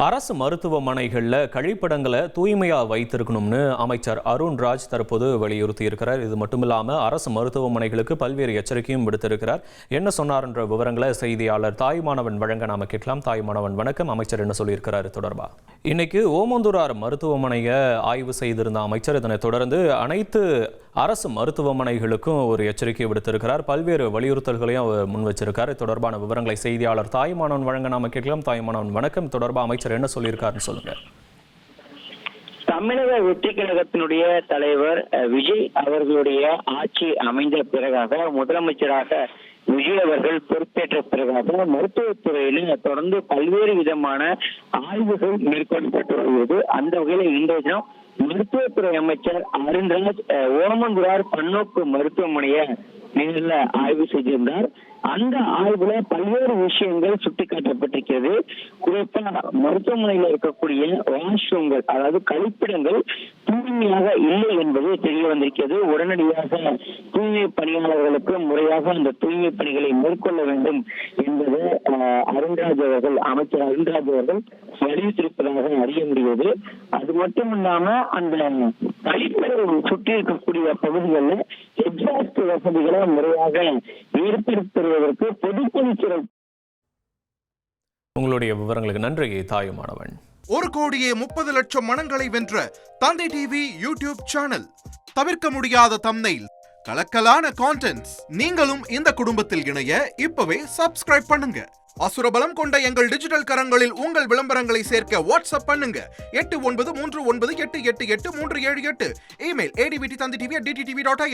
அரசு மருத்துவமனைகளில் கழிப்பிடங்களை தூய்மையாக வைத்திருக்கணும்னு அமைச்சர் அருண்ராஜ் தற்போது வலியுறுத்தி இருக்கிறார். இது மட்டும் இல்லாமல் அரசு மருத்துவமனைகளுக்கு பல்வேறு எச்சரிக்கையும் விடுத்திருக்கிறார். என்ன சொன்னார் என்ற விவரங்களை செய்தியாளர் தாய்மானவன் வழங்க நாம கேட்கலாம். தாய்மானவன் வணக்கம். அமைச்சர் என்ன சொல்லியிருக்கிறார் தொடர்பா? இன்னைக்கு ஓமந்தூரார் மருத்துவமனையை ஆய்வு செய்திருந்த அமைச்சர் இதனை தொடர்ந்து அனைத்து அரசு மருத்துவமனைகளுக்கும் ஒரு எச்சரிக்கை விடுத்திருக்கிறார். பல்வேறு வலியுறுத்தல்களையும் அவர் முன் வச்சிருக்கார். தொடர்பான விவரங்களை செய்தியாளர் தாய்மானவன் வழங்க நாம கேட்கலாம். தாய்மானவன் வணக்கம். தொடர்பா அமைச்சர் என்ன சொல்லியிருக்காருன்னு சொல்லுங்க. தமிழக வெற்றி கழகத்தினுடைய தலைவர் விஜய் அவர்களுடைய ஆட்சி அமைந்த பிறகாக முதலமைச்சராக விஜய் அவர்கள் பொறுப்பேற்ற பிறகாக மருத்துவத்துறையில தொடர்ந்து பல்வேறு விதமான ஆய்வுகள் மேற்கொள்ளப்பட்டு வருவது. அந்த வகையில் இன்றைய தினம் மருத்துவத்துறை அமைச்சர் அருண்ராஜ் ஓமந்தூரார் பன்னோக்கு மருத்துவமனையை நேரில் ஆய்வு செய்திருந்தார். அந்த ஆய்வுல பல்வேறு விஷயங்கள் சுட்டிக்காட்டப்பட்டிருக்கிறது. குறிப்பா மருத்துவமனையில் இருக்கக்கூடிய வாஷ்ரூம்கள், அதாவது கழிப்பிடங்கள் தூய்மையாக இல்லை என்பது தெரிய வந்திருக்கிறது. உடனடியாக தூய்மை பணியாளர்களுக்கு முறையாக அந்த தூய்மை பணிகளை மேற்கொள்ள வேண்டும் என்பது அருண்ராஜ் அவர்கள், அமைச்சர் அருண்ராஜ் அவர்கள் வலியுறுத்தியிருப்பதாக அறிய முடியாது. அது மட்டும் இல்லாம அந்த கழிப்பிடங்கள் சுற்றி இருக்கக்கூடிய பகுதிகளில் எக்ஸாஸ்ட் வசதிகளை முறையாக ஏற்படுத்துவதற்கு பொதுப்பணித்துறை. உங்களுடைய விவரங்களுக்கு நன்றி தாயுமானவன். 1,30,00,000 மனங்களை வென்ற தந்தை டிவி யூடியூப் சேனல். தவிர்க்க முடியாத தம்ப்நெயில், கலக்கலான கான்டென்ட்ஸ். நீங்களும் இந்த குடும்பத்தில் இணைய இப்பவே சப்ஸ்கிரைப் பண்ணுங்க. அசுரபலம் கொண்ட எங்கள் டிஜிட்டல் கரங்களில் உங்கள் விளம்பரங்களை சேர்க்க வாட்ஸ்அப் பண்ணுங்க. 8939888838. Email advtanditv@dttv.in.